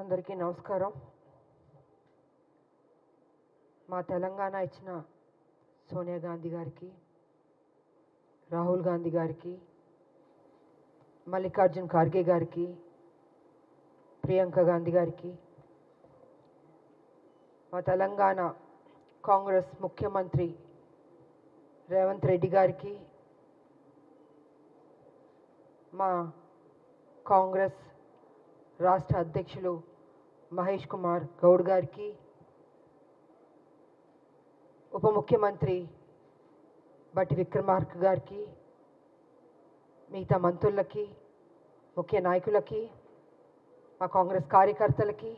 అందరికీ నమస్కారం. మా తెలంగాణ ఇచ్చిన సోనియా గాంధీ గారికి, రాహుల్ గాంధీ గారికి, మల్లికార్జున్ ఖార్గే గారికి, ప్రియాంక గాంధీ గారికి, మా తెలంగాణ కాంగ్రెస్ ముఖ్యమంత్రి రేవంత్ రెడ్డి గారికి, మా కాంగ్రెస్ రాష్ట్ర అధ్యక్షులు మహేష్ కుమార్ గౌడ్ గారికి, ఉప ముఖ్యమంత్రి బట్టి విక్రమార్క గారికి, మిగతా మంత్రులకి, ముఖ్య నాయకులకి, మా కాంగ్రెస్ కార్యకర్తలకి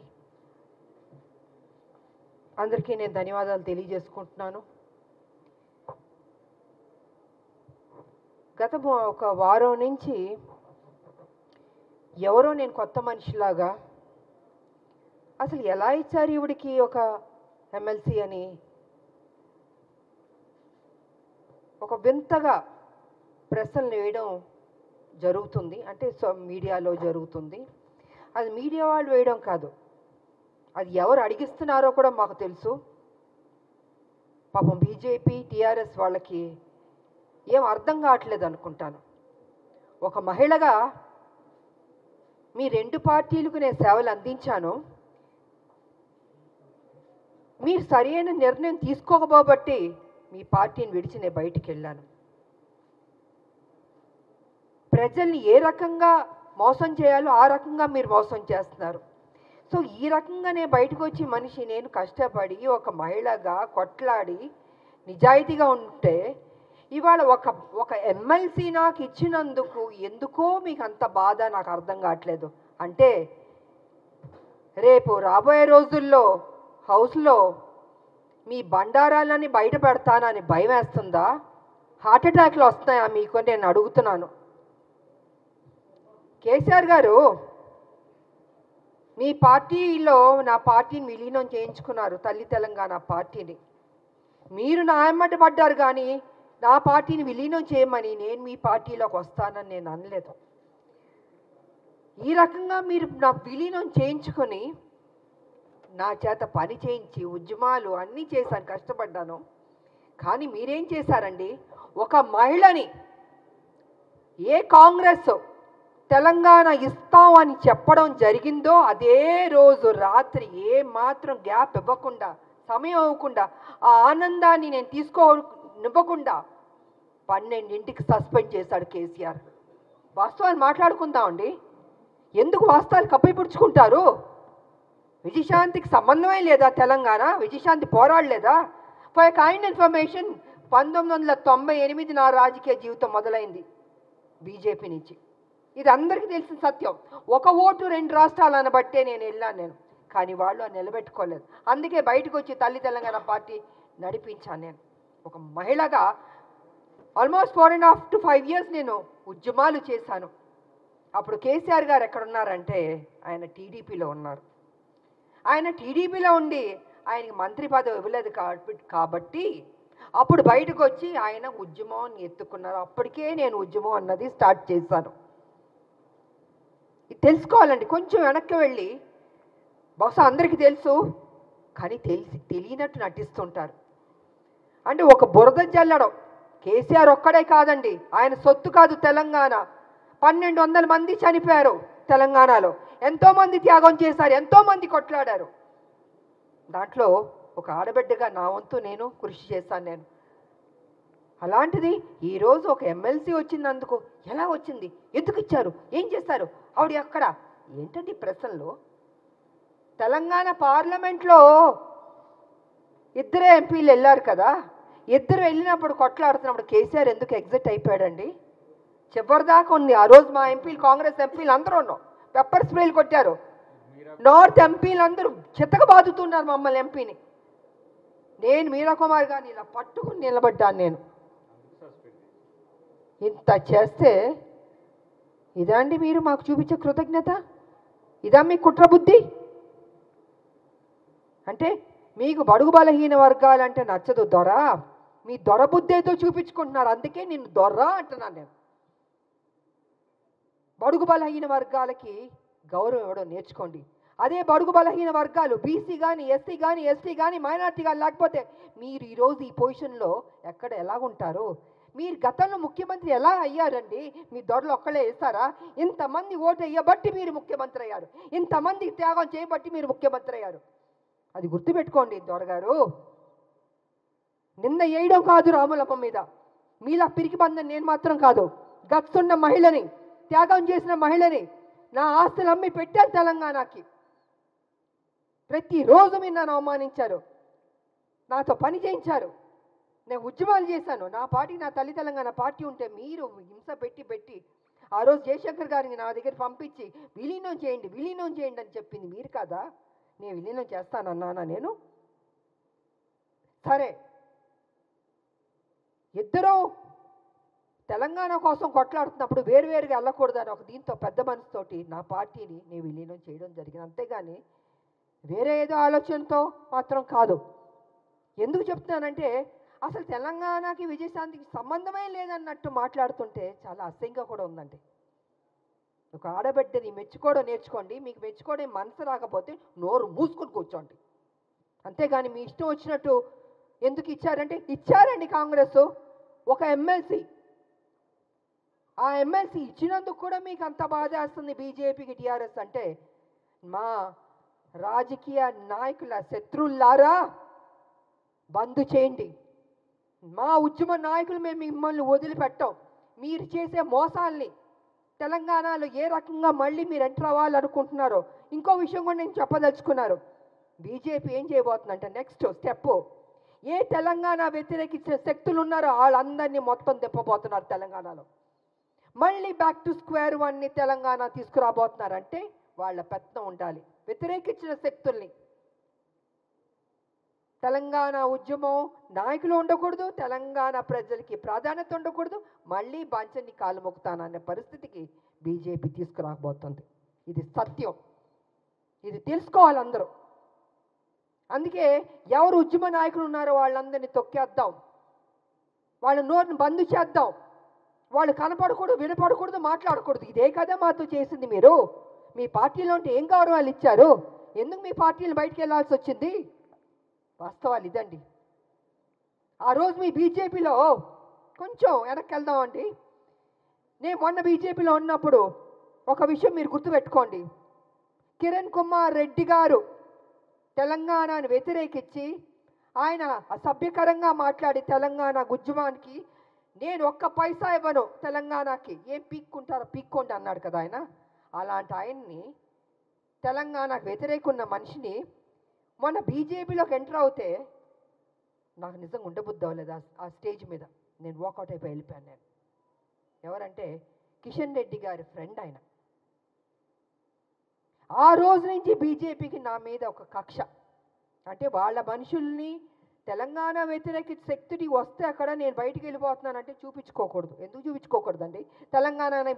అందరికీ నేను ధన్యవాదాలు తెలియజేసుకుంటున్నాను. గత ఒక వారం నుంచి ఎవరో నేను కొత్త మనిషిలాగా అసలు ఎలా ఇచ్చారు ఈవిడికి ఒక ఎమ్మెల్సీ అని ఒక వింతగా ప్రశ్నలు వేయడం జరుగుతుంది. అంటే మీడియాలో జరుగుతుంది. అది మీడియా వాళ్ళు వేయడం కాదు, అది ఎవరు అడిగిస్తున్నారో కూడా మాకు తెలుసు. పాపం బీజేపీ టీఆర్ఎస్ వాళ్ళకి ఏం అర్థం కావట్లేదు అనుకుంటాను. ఒక మహిళగా మీ రెండు పార్టీలకు నేను సేవలు అందించాను, మీరు సరైన నిర్ణయం తీసుకోకపోబట్టి మీ పార్టీని విడిచి నేను బయటికి వెళ్ళాను. ప్రజల్ని ఏ రకంగా మోసం చేయాలో ఆ రకంగా మీరు మోసం చేస్తున్నారు. సో ఈ రకంగా నేను బయటకు వచ్చి మనిషి నేను కష్టపడి ఒక మహిళగా కొట్లాడి నిజాయితీగా ఉంటే ఇవాళ ఒక ఎమ్మెల్సీ నాకు ఇచ్చినందుకు ఎందుకో మీకు అంత బాధ నాకు అర్థం కావట్లేదు. అంటే రేపు రాబోయే రోజుల్లో హౌస్లో మీ బండారాలని బయట పెడతానని భయం వేస్తుందా? హార్ట్ అటాక్లు వస్తాయా మీకు నేను అడుగుతున్నాను. కేసీఆర్ గారు మీ పార్టీలో నా పార్టీని విలీనం చేయించుకున్నారు, తల్లి తెలంగాణ పార్టీని. మీరు నా ఎమ్మటి పడ్డారు కానీ నా పార్టీని విలీనం చేయమని నేను మీ పార్టీలోకి వస్తానని నేను అనలేదు. ఈ రకంగా మీరు నా విలీనం చేయించుకొని నా చేత పని చేయించి ఉద్యమాలు అన్నీ చేశాను, కష్టపడ్డాను. కానీ మీరేం చేశారండి? ఒక మహిళని ఏ కాంగ్రెస్ తెలంగాణ ఇస్తాం అని చెప్పడం జరిగిందో అదే రోజు రాత్రి ఏ మాత్రం గ్యాప్ ఇవ్వకుండా, సమయం ఇవ్వకుండా, ఆ ఆనందాన్ని నేను తీసుకోనివ్వకుండా 12ంటికి సస్పెండ్ చేశాడు కేసీఆర్. వాస్తవాలు మాట్లాడుకుందామండి. ఎందుకు వాస్తవాలు కప్పిపుడుచుకుంటారు? విజయశాంతికి సంబంధమే లేదా? తెలంగాణ విజయశాంతి పోరాడలేదా? ఫర్ కైండ్ ఇన్ఫర్మేషన్ 1998 నా రాజకీయ జీవితం మొదలైంది బీజేపీ నుంచి. ఇది అందరికీ తెలిసిన సత్యం. ఒక ఓటు 2 రాష్ట్రాలు అనబట్టే నేను వెళ్ళాను. కానీ వాళ్ళు నిలబెట్టుకోలేదు. అందుకే బయటకు వచ్చి తల్లి తెలంగాణ పార్టీ నడిపించాను. నేను ఒక మహిళగా ఆల్మోస్ట్ 4.5 to 5 years నేను ఉద్యమాలు చేశాను. అప్పుడు కేసీఆర్ గారు ఎక్కడున్నారంటే ఆయన టీడీపీలో ఉన్నారు. ఆయన టీడీపీలో ఉండి ఆయనకి మంత్రి పదవి ఇవ్వలేదు కాబట్టి అప్పుడు బయటకు వచ్చి ఆయన ఉద్యమం ఎత్తుకున్నారు. అప్పటికే నేను ఉద్యమం అన్నది స్టార్ట్ చేశాను. ఇది తెలుసుకోవాలండి. కొంచెం వెనక్కి వెళ్ళి, బహుశా అందరికీ తెలుసు కానీ తెలియనట్టు నటిస్తుంటారు. అంటే ఒక బురద జల్లడం కేసీఆర్ ఒక్కడే కాదండి, ఆయన సొత్తు కాదు తెలంగాణ. 1200 మంది చనిపోయారు తెలంగాణలో, ఎంతోమంది త్యాగం చేశారు, ఎంతోమంది కొట్లాడారు. దాంట్లో ఒక ఆడబిడ్డగా నా వంతు నేను కృషి చేశాను. నేను అలాంటిది ఈరోజు ఒక ఎమ్మెల్సీ వచ్చినందుకు ఎలా వచ్చింది, ఎందుకు ఇచ్చారు, ఏం చేశారు, ఆవిడ ఎక్కడ ఏంటండి ప్రశ్నలు? తెలంగాణ పార్లమెంట్లో 2 ఎంపీలు వెళ్ళారు కదా, 2 వెళ్ళినప్పుడు కొట్లాడుతున్నప్పుడు కేసీఆర్ ఎందుకు ఎగ్జిట్ అయిపోయాడండి? చివరిదాకా ఉంది. ఆ రోజు మా ఎంపీలు, కాంగ్రెస్ ఎంపీలు అందరూ ఉన్నాం, పెప్పర్ స్ప్రేలు కొట్టారు. నార్త్ ఎంపీలు అందరూ చిత్తగా బాదుతున్నారు మమ్మల్ని ఎంపీని. నేను మీరా కుమార్ గారిని ఇలా పట్టుకుని నిలబడ్డాను. నేను ఇంత చేస్తే ఇదా అండి మీరు మాకు చూపించే కృతజ్ఞత? ఇదా మీ కుట్రబుద్ధి? అంటే మీకు బడుగు బలహీన వర్గాలంటే నచ్చదు దొర, మీ దొరబుద్ధేతో చూపించుకుంటున్నారు. అందుకే నేను దొర అంటున్నాను. నేను బడుగు బలహీన వర్గాలకి గౌరవం ఇవ్వడం నేర్చుకోండి. అదే బడుగు బలహీన వర్గాలు బీసీ కానీ ఎస్సీ కానీ ఎస్టీ కానీ మైనార్టీ కానీ లేకపోతే మీరు ఈరోజు ఈ పొజిషన్లో ఎక్కడ ఎలాగుంటారు? మీరు గతంలో ముఖ్యమంత్రి ఎలా అయ్యారండి? మీ దొరలు ఒక్కళ్ళే వేస్తారా? ఇంతమంది ఓటు వేయబట్టి మీరు ముఖ్యమంత్రి అయ్యారు, ఇంతమంది త్యాగం చేయబట్టి మీరు ముఖ్యమంత్రి అయ్యారు. అది గుర్తుపెట్టుకోండి దొరగారు. నిన్న వేయడం కాదు రాములమ్మ మీద, మీలా పిరికి బంధం నేను మాత్రం కాదు. గచ్చున్న మహిళని, త్యాగం చేసిన మహిళని, నా ఆస్తులు అమ్మి పెట్టాను తెలంగాణకి. ప్రతిరోజు మీరు నన్ను అవమానించారు, నాతో పని చేయించారు, నేను ఉద్యమాలు చేశాను. నా పార్టీ, నా తల్లి తెలంగాణ పార్టీ ఉంటే మీరు హింస పెట్టి ఆ రోజు జయశంకర్ గారిని నా దగ్గర పంపించి విలీనం చేయండి అని చెప్పింది మీరు కాదా? నేను విలీనం చేస్తానన్నానా? నేను సరే, ఇద్దరూ తెలంగాణ కోసం కొట్లాడుతున్నప్పుడు వేరువేరుగా వెళ్ళకూడదని ఒక దీంతో పెద్ద మనసుతోటి నా పార్టీని నేను విలీనం చేయడం జరిగింది. అంతేగాని వేరే ఏదో ఆలోచనతో మాత్రం కాదు. ఎందుకు చెప్తున్నానంటే అసలు తెలంగాణకి విజయశాంతికి సంబంధమే లేదన్నట్టు మాట్లాడుతుంటే చాలా అసహ్యంగా కూడా ఉందండి. ఒక ఆడబిడ్డని మెచ్చుకోవడం నేర్చుకోండి. మీకు మెచ్చుకోవడం మనసు రాకపోతే నోరు మూసుకొని కూర్చోండి. అంతేగాని మీ ఇష్టం వచ్చినట్టు ఎందుకు ఇచ్చారంటే ఇచ్చారండి కాంగ్రెస్ ఒక ఎమ్మెల్సీ. ఆ ఎమ్మెల్సీ ఇచ్చినందుకు కూడా మీకు అంత బాధ వేస్తుంది బీజేపీకి, టీఆర్ఎస్ అంటే. మా రాజకీయ నాయకుల శత్రువులారా బంద్ చేయండి. మా ఉద్యమ నాయకులు మేము మిమ్మల్ని వదిలిపెట్టాం. మీరు చేసే మోసాల్ని తెలంగాణలో ఏ రకంగా మళ్ళీ మీరు ఎంటర్ అవ్వాలనుకుంటున్నారో ఇంకో విషయం కూడా నేను చెప్పదలుచుకున్నారు. బీజేపీ ఏం చేయబోతుందంటే నెక్స్ట్ స్టెప్, ఏ తెలంగాణ వ్యతిరేకించిన శక్తులు ఉన్నారో వాళ్ళందరినీ మొత్తం తిప్పబోతున్నారు తెలంగాణలో. మళ్ళీ బ్యాక్ టు స్క్వేర్ వన్ని తెలంగాణ తీసుకురాబోతున్నారంటే వాళ్ళ పెత్తనం ఉండాలి. వ్యతిరేకించిన శక్తుల్ని, తెలంగాణ ఉద్యమం నాయకులు ఉండకూడదు, తెలంగాణ ప్రజలకి ప్రాధాన్యత ఉండకూడదు, మళ్ళీ బాంచని కాలు మొక్కుతాననే పరిస్థితికి బీజేపీ తీసుకురాబోతుంది. ఇది సత్యం, ఇది తెలుసుకోవాలి అందరూ. అందుకే ఎవరు ఉద్యమ నాయకులు ఉన్నారో వాళ్ళందరినీ తొక్కేద్దాం, వాళ్ళ నోరుని బంద్ చేద్దాం. వాళ్ళు కనపడకూడదు, వినపడకూడదు, మాట్లాడకూడదు. ఇదే కదా మాతో చేసింది మీరు. మీ పార్టీలో ఉంటే ఏం గౌరవాలు ఇచ్చారు? ఎందుకు మీ పార్టీలు బయటికి వెళ్ళాల్సి వచ్చింది? వాస్తవాలు ఇదండి. ఆ రోజు మీ బీజేపీలో కొంచెం వెనక్కి వెళ్దామండి. నేను మొన్న బీజేపీలో ఉన్నప్పుడు ఒక విషయం మీరు గుర్తుపెట్టుకోండి. కిరణ్ కుమార్ రెడ్డి గారు తెలంగాణను వ్యతిరేకించి ఆయన అసభ్యకరంగా మాట్లాడి తెలంగాణ ఉద్యమానికి నేను ఒక్క పైసా ఇవ్వను తెలంగాణకి, ఏం పీక్కుంటారో పీక్కోండి అన్నాడు కదా ఆయన. అలాంటి ఆయన్ని, తెలంగాణకు వ్యతిరేక ఉన్న మనిషిని మొన్న బీజేపీలోకి ఎంటర్ అవుతే నాకు నిజంగా ఉండబుద్ధి అవ్వలేదు. ఆ స్టేజ్ మీద నేను వాకౌట్ అయిపోయి వెళ్ళిపోయాను. నేను ఎవరంటే కిషన్ రెడ్డి గారి ఫ్రెండ్ ఆయన. ఆ రోజు నుంచి బీజేపీకి నా మీద ఒక కక్ష. అంటే వాళ్ళ మనుషుల్ని తెలంగాణ వ్యతిరేక శక్తిని వస్తే అక్కడ నేను బయటికి వెళ్ళిపోతున్నానంటే చూపించుకోకూడదు. ఎందుకు చూపించుకోకూడదండి? తెలంగాణని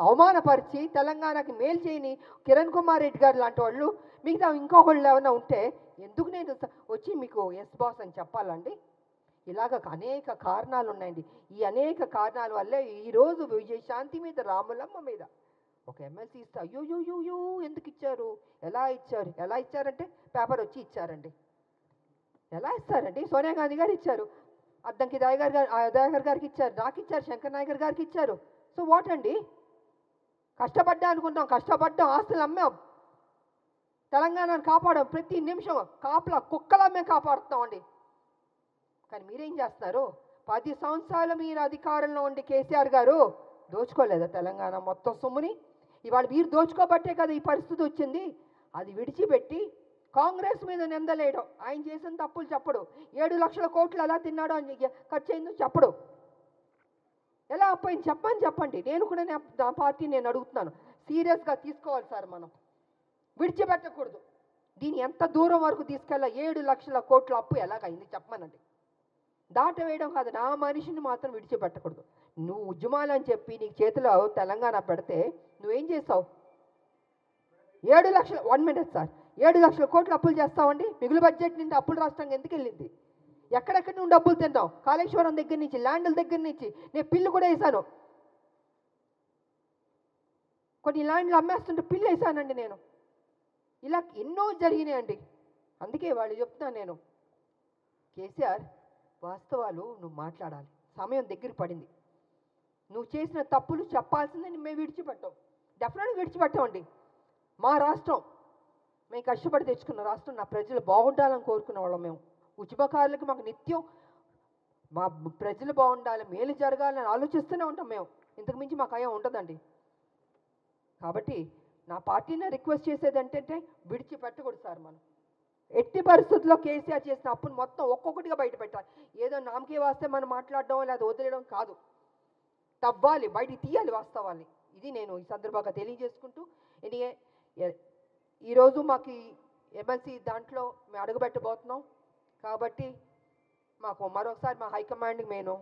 అవమానపరిచి తెలంగాణకి మేలు చేయని కిరణ్ కుమార్ రెడ్డి గారు లాంటి వాళ్ళు మిగతా ఇంకొకళ్ళు ఏమైనా ఉంటే ఎందుకు నేను వచ్చి మీకు ఎస్ బాస్ అని చెప్పాలండి? ఇలాగ అనేక కారణాలు ఉన్నాయండి. ఈ అనేక కారణాల వల్లే ఈరోజు విజయశాంతి మీద, రాములమ్మ మీద ఒక ఎమ్మెల్సీ ఇస్తే అయ్యో ఎందుకు ఇచ్చారు, ఎలా ఇచ్చారంటే పేపర్ వచ్చి ఇచ్చారండి. ఎలా ఇస్తారండి? సోనియా గాంధీ గారు ఇచ్చారు, అద్దంకి దయాకర్ గారికి ఇచ్చారు, నాకు ఇచ్చారు, శంకర్ నాయకర్ గారికి ఇచ్చారు. సో వాట్ అండి? కష్టపడ్డా అనుకుంటాం, కష్టపడ్డాం, ఆస్తులు అమ్మాం, తెలంగాణను కాపాడాం. ప్రతి నిమిషం కాపలా కుక్కలా మేము కాపాడుతున్నామండి. కానీ మీరేం చేస్తున్నారు? 10 సంవత్సరాలు మీరు అధికారంలో ఉండి కేసీఆర్ గారు దోచుకోలేదా తెలంగాణ మొత్తం సొమ్ముని? ఇవాళ మీరు దోచుకోబట్టే కదా ఈ పరిస్థితి వచ్చింది. అది విడిచిపెట్టి కాంగ్రెస్ మీద నిందలేయడం, ఆయన చేసిన తప్పులు చెప్పడు, 7 లక్షల కోట్లు ఎలా తిన్నాడో ఖర్చు అయిందో చెప్పడు, ఎలా అప్పయింది చెప్పండి. నేను కూడా నా పార్టీ నేను అడుగుతున్నాను, సీరియస్గా తీసుకోవాలి సార్. మనం విడిచిపెట్టకూడదు. దీన్ని ఎంత దూరం వరకు తీసుకెళ్ళా? 7 లక్షల కోట్ల అప్పు ఎలాగైంది చెప్పమనండి. దాట వేయడం కాదు, నా మనిషిని మాత్రం విడిచిపెట్టకూడదు. నువ్వు ఉద్యమాలు అని చెప్పి నీకు చేతిలో తెలంగాణ పెడితే నువ్వేం చేస్తావు? 7 లక్షల 1 మినిట్ సార్, 7 లక్షల కోట్లు అప్పులు చేస్తామండి. మిగులు బడ్జెట్ నుండి అప్పులు రాష్ట్రానికి ఎందుకు వెళ్ళింది? ఎక్కడెక్కడి నుండి డబ్బులు తిన్నావు? కాళేశ్వరం దగ్గర నుంచి, ల్యాండ్ల దగ్గర నుంచి. నేను పిల్లు కూడా వేసాను, కొన్ని ల్యాండ్లు అమ్మేస్తుంటే పిల్లు వేసానండి నేను. ఇలా ఎన్నో జరిగినాయండి. అందుకే వాళ్ళు చెప్తున్నాను నేను, కేసీఆర్ వాస్తవాలు నువ్వు మాట్లాడాలి. సమయం దగ్గర పడింది. నువ్వు చేసిన తప్పులు చెప్పాల్సిందని మేము విడిచిపెట్టాం. డెఫినెట్గా విడిచిపెట్టామండి. మా రాష్ట్రం మేము కష్టపడి తెచ్చుకున్న రాష్ట్రం, నా ప్రజలు బాగుండాలని కోరుకునే వాళ్ళం మేము. ఉద్యమకారులకు మాకు నిత్యం మా ప్రజలు బాగుండాలి, మేలు జరగాలని ఆలోచిస్తూనే ఉంటాం మేము. ఇంతకు మించి మాకు అయ్యా ఉంటుందండి. కాబట్టి నా పార్టీని రిక్వెస్ట్ చేసేది ఏంటంటే విడిచిపెట్టకూడదు సార్. మనం ఎట్టి పరిస్థితుల్లో కేసీఆర్ చేసిన అప్పును మొత్తం ఒక్కొక్కటిగా బయట పెట్టాలి. ఏదో నామకే వాస్తే మనం మాట్లాడడం లేదా వదిలేయడం కాదు, తవ్వాలి, బయటికి తీయాలి వాస్తవాన్ని. ఇది నేను ఈ సందర్భంగా తెలియజేసుకుంటూ, ఈరోజు మాకు ఎమ్మెల్సీ దాంట్లో మేము అడుగుపెట్టబోతున్నాం. కాబట్టి మాకు మరొకసారి మా హైకమాండ్కి నేను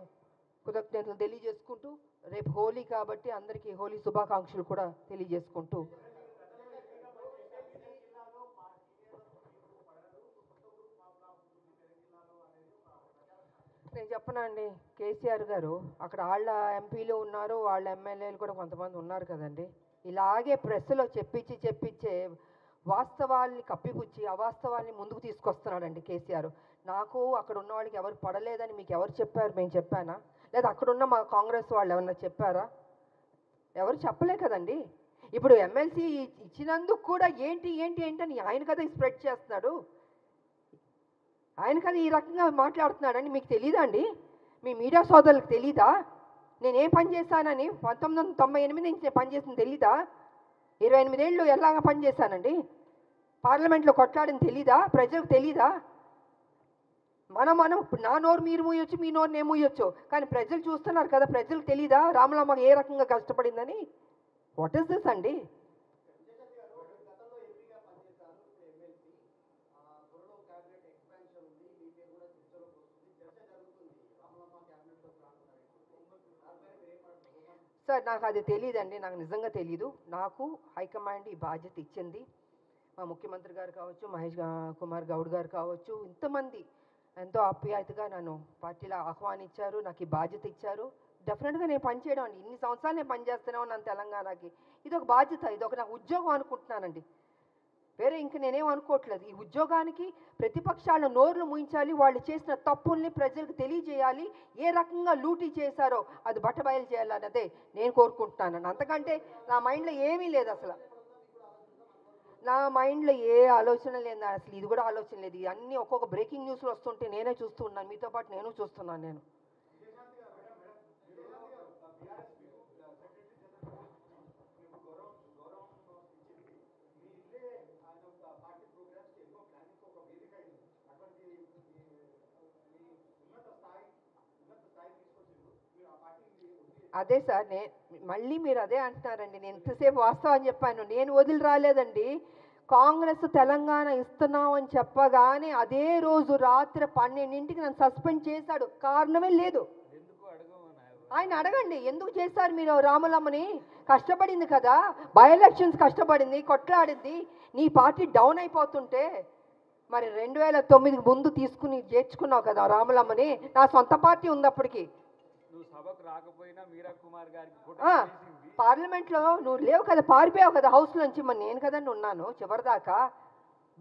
కృతజ్ఞతలు తెలియజేసుకుంటూ, రేపు హోలీ కాబట్టి అందరికీ హోలీ శుభాకాంక్షలు కూడా తెలియజేసుకుంటూ, నేను చెప్పనండి, కేసీఆర్ గారు అక్కడ వాళ్ళ ఎంపీలు ఉన్నారు, వాళ్ళ ఎమ్మెల్యేలు కూడా కొంతమంది ఉన్నారు కదండి. ఇలాగే ప్రెస్లో చెప్పించే వాస్తవాల్ని కప్పిపుచ్చి అవాస్తవాల్ని ముందుకు తీసుకొస్తున్నాడండి కేసీఆర్. నాకు అక్కడ ఉన్న వాళ్ళకి ఎవరు పడలేదని మీకు ఎవరు చెప్పారు? మేము చెప్పానా? లేదా అక్కడున్న మా కాంగ్రెస్ వాళ్ళు ఏమన్నా చెప్పారా? ఎవరు చెప్పలే కదండి. ఇప్పుడు ఎమ్మెల్సీ ఇచ్చినందుకు కూడా ఏంటి ఏంటి ఏంటని ఆయన కదా స్ప్రెడ్ చేస్తున్నాడు. ఆయన కదా ఈ రకంగా మాట్లాడుతున్నాడని మీకు తెలీదా అండి? మీ మీడియా సోదరులకు తెలీదా? నేనేం పని చేశానని? 1998 నుంచి నేను పనిచేసింది తెలీదా? 28 ఏళ్ళు ఎలాగ పనిచేశానండి? పార్లమెంట్లో కొట్లాడని తెలీదా? ప్రజలకు తెలీదా? మనం ఇప్పుడు నా నోరు మీరు మూయొచ్చు, మీ నోరు నేను మూయొచ్చు, కానీ ప్రజలు చూస్తున్నారు కదా. ప్రజలకు తెలీదా రామలమ్మ ఏ రకంగా కష్టపడిందని? వాట్ ఇస్ దిస్ అండి? సార్ నాకు అది తెలియదండి, నాకు నిజంగా తెలీదు. నాకు హైకమాండ్ ఈ బాధ్యత ఇచ్చింది. మా ముఖ్యమంత్రి గారు కావచ్చు, మహేష్ కుమార్ గౌడ్ గారు కావచ్చు, ఇంతమంది ఎంతో ఆప్యాయతగా నన్ను పార్టీలో ఆహ్వానించారు, నాకు ఈ బాధ్యత ఇచ్చారు. డెఫినెట్గా నేను పనిచేయడం అండి. ఇన్ని సంవత్సరాలు నేను పనిచేస్తూనే ఉన్నాను తెలంగాణకి. ఇది ఒక బాధ్యత, ఇది ఒక నాకు ఉద్యోగం అనుకుంటున్నానండి. వేరే ఇంక నేనేం అనుకోవట్లేదు. ఈ ఉద్యోగానికి ప్రతిపక్షాల నోర్లు ముయించాలి, వాళ్ళు చేసిన తప్పుల్ని ప్రజలకు తెలియజేయాలి, ఏ రకంగా లూటీ చేశారో అది బట్టబయలు చేయాలన్నదే నేను కోరుకుంటున్నాను. అంతకంటే నా మైండ్లో ఏమీ లేదు అసలు. నా మైండ్లో ఏ ఆలోచన లేదు అసలు. ఇది కూడా ఆలోచన లేదు. ఇవన్నీ ఒక్కొక్క బ్రేకింగ్ న్యూస్లో వస్తుంటే నేనే చూస్తూ ఉన్నాను, మీతో పాటు నేను చూస్తున్నాను. నేను అదే సార్, మళ్ళీ మీరు అదే అంటున్నారండి. నేను ఇంతసేపు వాస్తవం చెప్పాను, నేను వదిలి రాలేదండి. కాంగ్రెస్ తెలంగాణ ఇస్తున్నాం అని చెప్పగానే అదే రోజు రాత్రి 12ంటికి నన్ను సస్పెండ్ చేశాడు. కారణమే లేదు. ఆయన అడగండి ఎందుకు చేశారు మీరు? రాములమ్మని కష్టపడింది కదా, బై ఎలక్షన్స్ కష్టపడింది, కొట్లాడింది. నీ పార్టీ డౌన్ అయిపోతుంటే మరి 2009 ముందు తీసుకుని చేర్చుకున్నావు కదా రాములమ్మని. నా సొంత పార్టీ ఉంది అప్పటికి. పార్లమెంట్లో నువ్వు లేవు కదా, పారిపోయావు కదా హౌస్ నుంచి. మరి నేను కదండి ఉన్నాను చివరిదాకా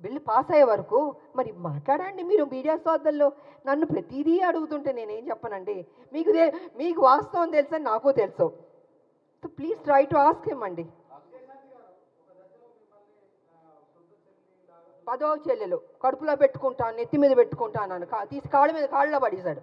బిల్లు పాస్ అయ్యే వరకు. మరి మాట్లాడండి మీరు మీడియా సోదరులు. నన్ను ప్రతిదీ అడుగుతుంటే నేనేం చెప్పనండి? మీకు వాస్తవం తెలుసని నాకు తెలుసు. So please try to ask him అండి. 10వ చెల్లెలు కడుపులో పెట్టుకుంటాను, నెత్తి మీద పెట్టుకుంటాను, తీసి కాళ్ళలో పడేశాడు.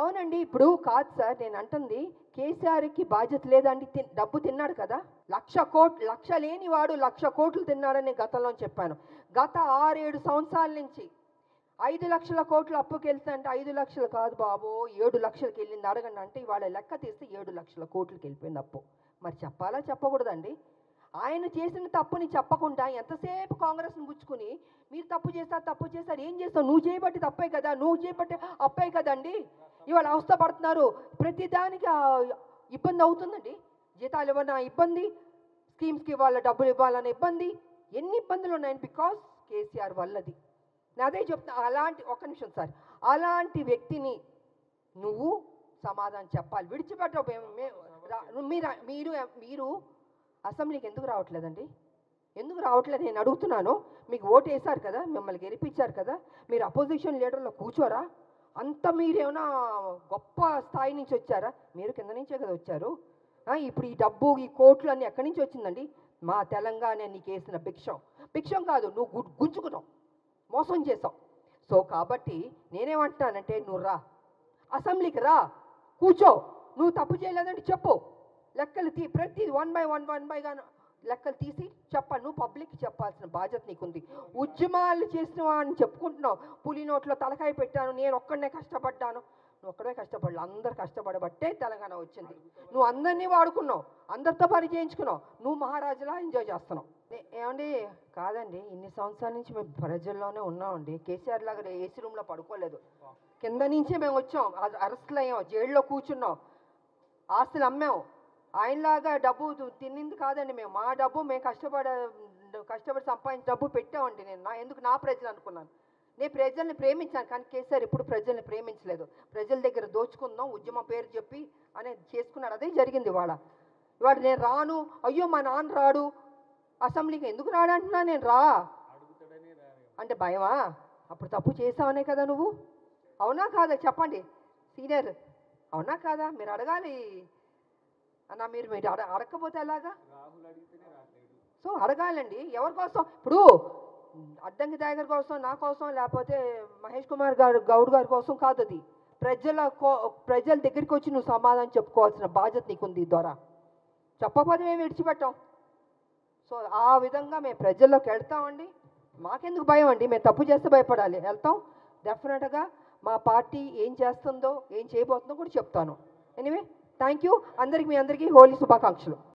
అవునండి, ఇప్పుడు కాదు సార్ నేను అంటుంది, కేసీఆర్కి బాధ్యత లేదండి. డబ్బు తిన్నాడు కదా, 1,00,000 కోట్లు. 1,00,000 లేని వాడు 1,00,000 కోట్లు తిన్నాడని గతంలో చెప్పాను. గత 6-7 సంవత్సరాల నుంచి 5 లక్షల కోట్లు అప్పుకి వెళ్తే అంటే 5 లక్షలు కాదు బాబు 7 లక్షలకి వెళ్ళింది. అడగండి అంటే ఇవాళ లెక్క తీస్తే 7 లక్షల కోట్లకి వెళ్ళిపోయింది అప్పు. మరి చెప్పాలా చెప్పకూడదండి? ఆయన చేసిన తప్పుని చెప్పకుండా ఎంతసేపు కాంగ్రెస్ని పుచ్చుకుని మీరు తప్పు చేస్తారు ఏం చేస్తావు? నువ్వు చేయబట్టి తప్పే కదా, నువ్వు చేయబట్టి అప్పే కదండి. ఇవాళ అవస్థపడుతున్నారు, ప్రతిదానికి ఇబ్బంది అవుతుందండి. జీతాలు ఇవ్వన ఇబ్బంది, స్కీమ్స్కి ఇవ్వాలి డబ్బులు ఇవ్వాలనే ఇబ్బంది, ఎన్ని ఇబ్బందులు ఉన్నాయని బికాస్ కేసీఆర్ వల్లది. నేను అదే చెప్తున్నా. ఒక్క నిమిషం సార్, అలాంటి వ్యక్తిని నువ్వు సమాధానం చెప్పాలి. విడిచిపెట్టవు. మీరు అసెంబ్లీకి ఎందుకు రావట్లేదండి? ఎందుకు రావట్లేదు నేను అడుగుతున్నాను. మీకు ఓటు వేశారు కదా, మిమ్మల్ని గెలిపించారు కదా, మీరు అపోజిషన్ లీడర్లో కూర్చోరా? అంత మీరేమైనా గొప్ప స్థాయి నుంచి వచ్చారా? మీరు కింద నుంచే కదా వచ్చారు. ఇప్పుడు ఈ డబ్బు ఈ కోట్లు అన్నీ ఎక్కడి నుంచి వచ్చిందండి? మా తెలంగాణ నీకు వేసిన భిక్షం కాదు, నువ్వు గుంజుకున్నావు, మోసం చేసావు. సో కాబట్టి నేనేమంటున్నానంటే నువ్వు రా, అసెంబ్లీకి రా, కూర్చో. నువ్వు తప్పు చేయలేదంటే చెప్పు, లెక్కలు ప్రతిది వన్ బై గా లెక్కలు తీసి చెప్పాలి. నువ్వు పబ్లిక్కి చెప్పాల్సిన బాధ్యత నీకుంది. ఉద్యమాలు చేసిన వాడిని చెప్పుకుంటున్నావు, పులి నోట్లో తలకాయ పెట్టాను, నేను ఒక్కడనే కష్టపడ్డాను. నువ్వు ఒక్కడే కష్టపడలేదు, అందరు కష్టపడబట్టే తెలంగాణ వచ్చింది. నువ్వు అందరినీ వాడుకున్నావు, అందరితో పని చేయించుకున్నావు, నువ్వు మహారాజులా ఎంజాయ్ చేస్తున్నావు. ఏమండి కాదండి, ఇన్ని సంవత్సరాల నుంచి మేము ప్రజల్లోనే ఉన్నామండి. కేసీఆర్ లాగా ఏసీ రూమ్లో పడుకోలేదు, కింద నుంచే మేము వచ్చాం, అరెస్టులు అయ్యాం, జైల్లో కూర్చున్నాం, ఆస్తులు అమ్మాం. ఆయనలాగా డబ్బు తిన్నింది కాదండి మేము. మా డబ్బు మేము కష్టపడి సంపాదించిన డబ్బు పెట్టామండి. ఎందుకు నా ప్రజలు అనుకున్నాను. నేను ప్రజల్ని ప్రేమించాను, కానీ కేసీఆర్ ఎప్పుడు ప్రజల్ని ప్రేమించలేదు. ప్రజల దగ్గర దోచుకుందాం, ఉద్యమం పేరు చెప్పి అనేది చేసుకున్నాడు. అదే జరిగింది. ఇవాళ నేను రాను, అయ్యో మా నాన్న రాడు అసెంబ్లీకి, ఎందుకు రాడంటున్నా నేను. రా అంటే భయమా? అప్పుడు తప్పు చేసావనే కదా నువ్వు. అవునా కాదా చెప్పండి సీనియర్, అవునా కాదా? మీరు అడగాలి అన్న. మీరు అడగకపోతే ఎలాగా? సో అడగాలండి. ఎవరి కోసం? ఇప్పుడు అడ్డంకి టైగర్ కోసం, నా కోసం, లేకపోతే మహేష్ కుమార్ గౌడ్ గారి కోసం కాదు. అది ప్రజల దగ్గరికి వచ్చి నువ్వు సమాధానం చెప్పుకోవాల్సిన బాధ్యత నీకుంది. ద్వారా చెప్పకపోతే మేము విడిచిపెట్టాం. సో ఆ విధంగా మేము ప్రజల్లోకి వెళ్తామండి. మాకెందుకు భయం అండి? మేము తప్పు చేస్తే భయపడాలి? వెళ్తాం డెఫినెట్గా. మా పార్టీ ఏం చేస్తుందో ఏం చేయబోతుందో కూడా చెప్తాను. ఎనీవే థ్యాంక్ యూ అందరికి. మీ అందరికీ హోలీ శుభాకాంక్షలు.